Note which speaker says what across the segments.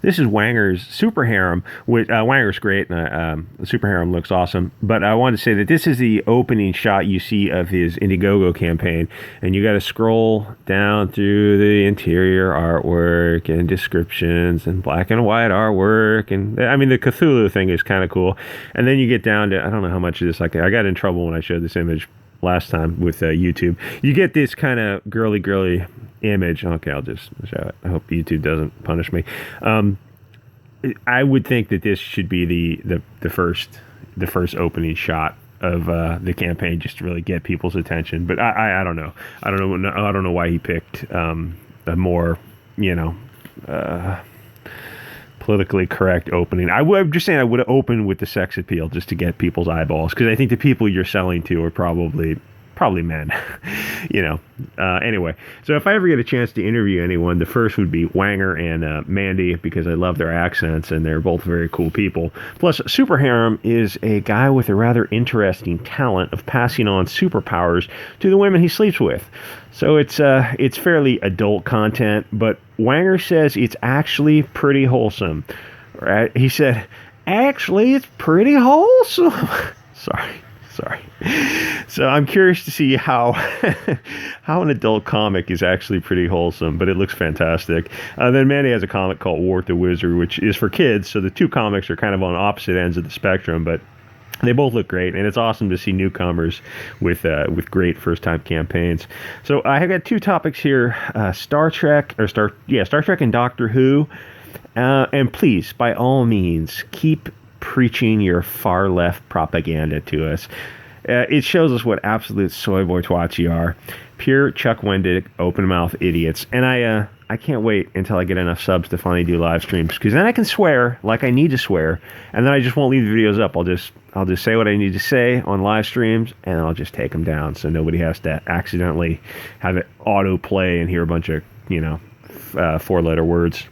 Speaker 1: This is Wanger's Super Harem. Which, Wanger's great, and the Super Harem looks awesome. But I wanted to say that this is the opening shot you see of his Indiegogo campaign, and you got to scroll down through the interior artwork and descriptions and black and white artwork, and I mean the Cthulhu thing is kind of cool. And then you get down to, I don't know how much of this I got in trouble when I showed this image last time with YouTube. You get this kind of girly image. Okay, I'll just show it. I hope YouTube doesn't punish me. I would think that this should be the first opening shot of the campaign, just to really get people's attention. But I don't know. I don't know why he picked a more politically correct opening. I'm just saying I would have opened with the sex appeal just to get people's eyeballs, because I think the people you're selling to are probably men. Anyway, so if I ever get a chance to interview anyone, the first would be Wanger and Mandy, because I love their accents and they're both very cool people. Plus, Super Harem is a guy with a rather interesting talent of passing on superpowers to the women he sleeps with. So it's fairly adult content, but Wanger says it's actually pretty wholesome. Right? He said, actually, it's pretty wholesome. Sorry. So I'm curious to see how an adult comic is actually pretty wholesome, but it looks fantastic. Then Mandy has a comic called Wart the Wizard, which is for kids. So the two comics are kind of on opposite ends of the spectrum, but they both look great, and it's awesome to see newcomers with great first-time campaigns. So I have got two topics here: Star Trek and Doctor Who. And please, by all means, keep preaching your far-left propaganda to us. It shows us what absolute soy boy twats you are. Pure Chuck Wendig, open-mouth idiots. And I can't wait until I get enough subs to finally do live streams, because then I can swear like I need to swear, and then I just won't leave the videos up. I'll just say what I need to say on live streams, and I'll just take them down so nobody has to accidentally have it auto-play and hear a bunch of, four-letter words.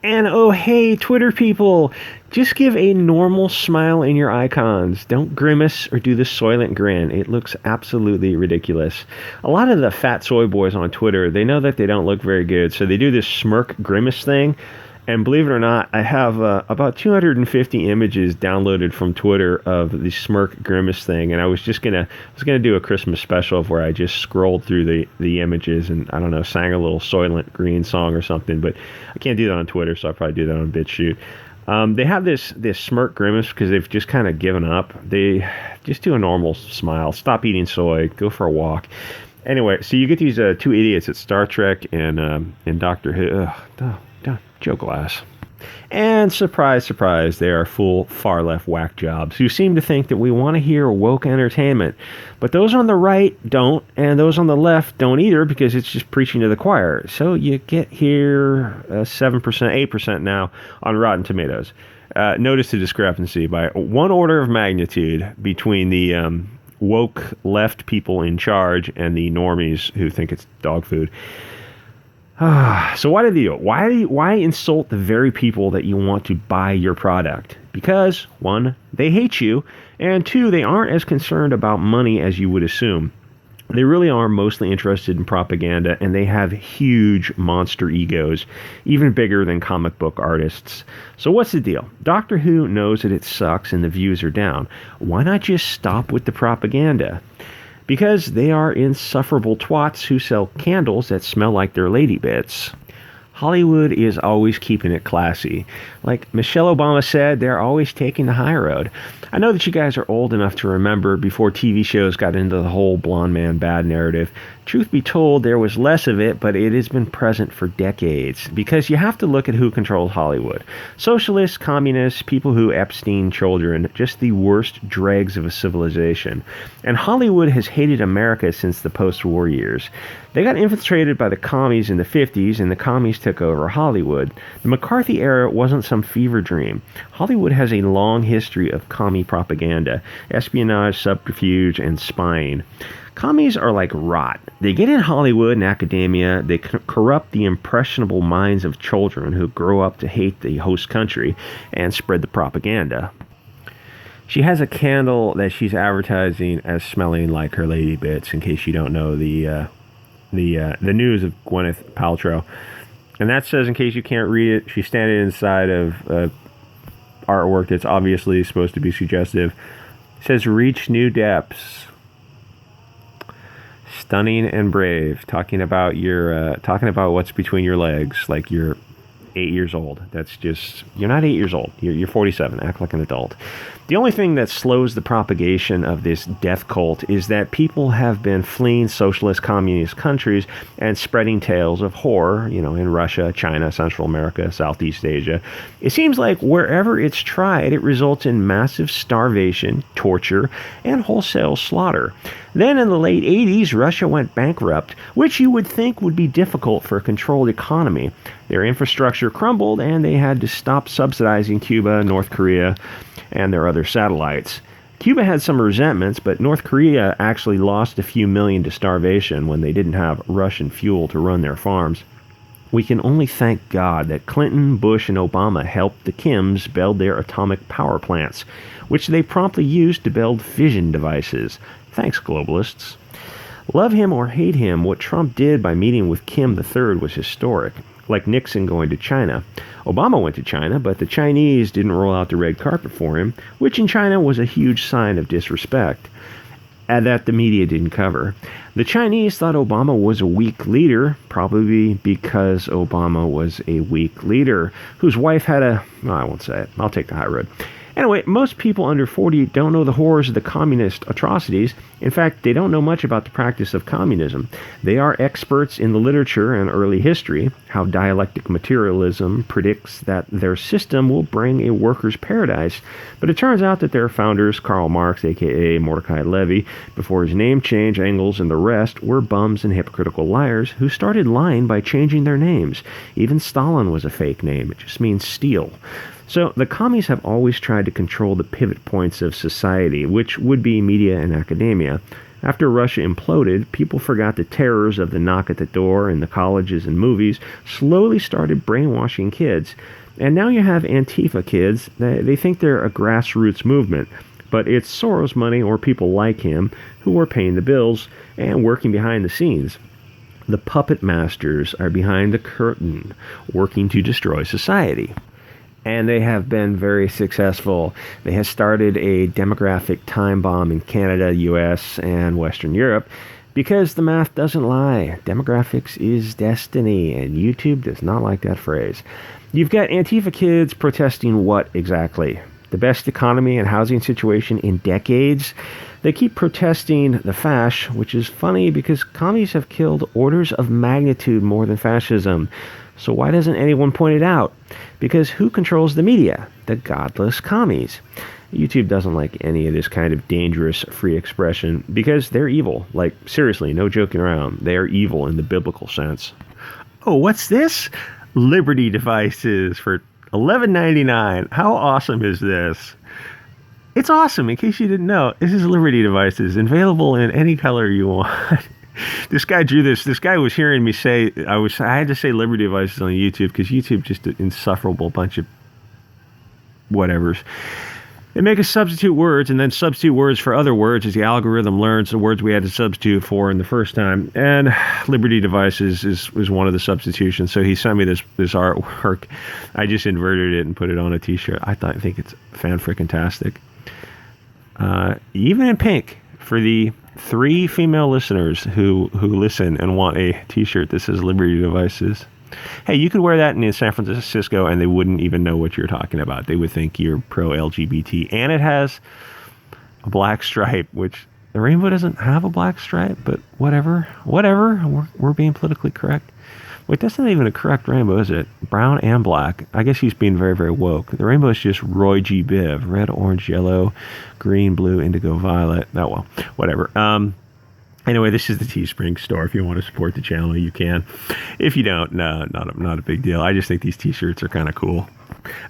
Speaker 1: And oh hey, Twitter people, just give a normal smile in your icons. Don't grimace or do the soylent grin. It looks absolutely ridiculous. A lot of the fat soy boys on Twitter, they know that they don't look very good, so they do this smirk grimace thing. And believe it or not, I have about 250 images downloaded from Twitter of the smirk grimace thing, and I was gonna do a Christmas special where I just scrolled through the images and, I don't know, sang a little Soylent Green song or something, but I can't do that on Twitter, so I'll probably do that on BitChute. They have this smirk grimace because they've just kind of given up. They just do a normal smile, stop eating soy, go for a walk. Anyway, so you get these two idiots at Star Trek and Doctor Who. Joe Glass. And surprise, surprise, they are full far-left whack jobs who seem to think that we want to hear woke entertainment. But those on the right don't, and those on the left don't either, because it's just preaching to the choir. So you get here 7%, 8% now on Rotten Tomatoes. Notice the discrepancy by one order of magnitude between the woke left people in charge and the normies who think it's dog food. So what do they do? Why insult the very people that you want to buy your product? Because, one, they hate you, and two, they aren't as concerned about money as you would assume. They really are mostly interested in propaganda, and they have huge monster egos, even bigger than comic book artists. So what's the deal? Doctor Who knows that it sucks and the views are down. Why not just stop with the propaganda? Because they are insufferable twats who sell candles that smell like their lady bits. Hollywood is always keeping it classy. Like Michelle Obama said, they're always taking the high road. I know that you guys are old enough to remember before TV shows got into the whole blonde man bad narrative. Truth be told, there was less of it, but it has been present for decades. Because you have to look at who controls Hollywood. Socialists, communists, people who Epstein children, just the worst dregs of a civilization. And Hollywood has hated America since the post-war years. They got infiltrated by the commies in the 50s, and the commies took over Hollywood. The McCarthy era wasn't some fever dream. Hollywood has a long history of commie propaganda, espionage, subterfuge, and spying. Commies are like rot. They get in Hollywood and academia, they corrupt the impressionable minds of children who grow up to hate the host country and spread the propaganda. She has a candle that she's advertising as smelling like her lady bits, in case you don't know the news of Gwyneth Paltrow. And that says, in case you can't read it, she's standing inside of artwork that's obviously supposed to be suggestive. It says, reach new depths. Stunning and brave. Talking about what's between your legs, like you're 8 years old. That's just, you're not 8 years old. You're 47. Act like an adult. The only thing that slows the propagation of this death cult is that people have been fleeing socialist communist countries and spreading tales of horror, in Russia, China, Central America, Southeast Asia. It seems like wherever it's tried, it results in massive starvation, torture, and wholesale slaughter. Then in the late 80s, Russia went bankrupt, which you would think would be difficult for a controlled economy. Their infrastructure crumbled, and they had to stop subsidizing Cuba, North Korea, and their other satellites. Cuba had some resentments, but North Korea actually lost a few million to starvation when they didn't have Russian fuel to run their farms. We can only thank God that Clinton, Bush, and Obama helped the Kims build their atomic power plants, which they promptly used to build fission devices. Thanks, globalists. Love him or hate him, what Trump did by meeting with Kim III was historic. Like Nixon going to China. Obama went to China, but the Chinese didn't roll out the red carpet for him, which in China was a huge sign of disrespect, and that the media didn't cover. The Chinese thought Obama was a weak leader, probably because Obama was a weak leader, whose wife had I won't say it. I'll take the high road. Anyway, most people under 40 don't know the horrors of the communist atrocities. In fact, they don't know much about the practice of communism. They are experts in the literature and early history, how dialectic materialism predicts that their system will bring a worker's paradise. But it turns out that their founders, Karl Marx, a.k.a. Mordecai Levy, before his name change, Engels, and the rest, were bums and hypocritical liars who started lying by changing their names. Even Stalin was a fake name. It just means steal. So the commies have always tried to control the pivot points of society, which would be media and academia. After Russia imploded, people forgot the terrors of the knock at the door in the colleges and movies, slowly started brainwashing kids. And now you have Antifa kids. They think they're a grassroots movement, but it's Soros money or people like him who are paying the bills and working behind the scenes. The puppet masters are behind the curtain, working to destroy society. And they have been very successful. They have started a demographic time bomb in Canada, US, and Western Europe because the math doesn't lie. Demographics is destiny, and YouTube does not like that phrase. You've got Antifa kids protesting what exactly? The best economy and housing situation in decades? They keep protesting the fash, which is funny because commies have killed orders of magnitude more than fascism. So why doesn't anyone point it out? Because who controls the media? The godless commies. YouTube doesn't like any of this kind of dangerous free expression because they're evil. Like, seriously, no joking around. They are evil in the biblical sense. Oh, what's this? Liberty devices for $11.99. How awesome is this? It's awesome. In case you didn't know, this is Liberty devices, available in any color you want. This guy drew this. This guy was hearing me say, I had to say Liberty devices on YouTube because YouTube just an insufferable bunch of whatevers. They make us substitute words and then substitute words for other words as the algorithm learns the words we had to substitute for in the first time. And Liberty devices is one of the substitutions. So he sent me this artwork. I just inverted it and put it on a t-shirt. I think it's fan-freaking-tastic. Even in pink for the 3 female listeners who listen and want a t-shirt that says Liberty devices. Hey, you could wear that in San Francisco and they wouldn't even know what you're talking about. They would think you're pro-LGBT. And it has a black stripe, which the rainbow doesn't have a black stripe, but whatever. We're being politically correct. Wait, that's not even a correct rainbow, is it? Brown and black. I guess he's being very, very woke. The rainbow is just Roy G. Biv. Red, orange, yellow, green, blue, indigo, violet. Oh, well, whatever. Anyway, this is the Teespring store. If you want to support the channel, you can. If you don't, no, not a big deal. I just think these t-shirts are kind of cool.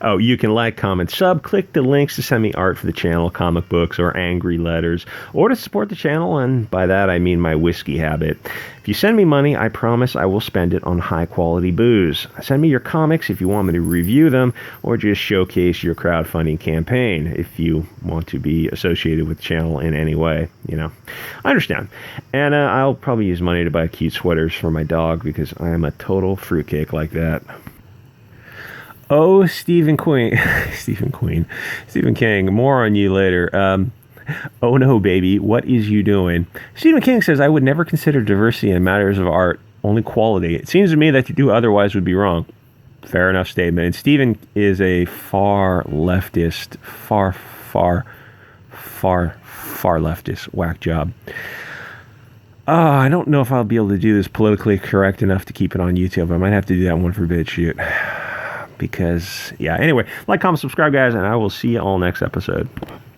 Speaker 1: Oh, you can like, comment, sub, click the links to send me art for the channel, comic books, or angry letters, or to support the channel, and by that I mean my whiskey habit. If you send me money, I promise I will spend it on high-quality booze. Send me your comics if you want me to review them, or just showcase your crowdfunding campaign if you want to be associated with the channel in any way, you know. I understand. And I'll probably use money to buy cute sweaters for my dog, because I am a total fruitcake like that. Oh, Stephen King, more on you later. Oh no, baby, what is you doing? Stephen King says, I would never consider diversity in matters of art, only quality. It seems to me that to do otherwise would be wrong. Fair enough statement. And Stephen is a far leftist, far leftist whack job. I don't know if I'll be able to do this politically correct enough to keep it on YouTube. I might have to do that one for BitChute. Because, yeah, anyway, like, comment, subscribe, guys, and I will see you all next episode.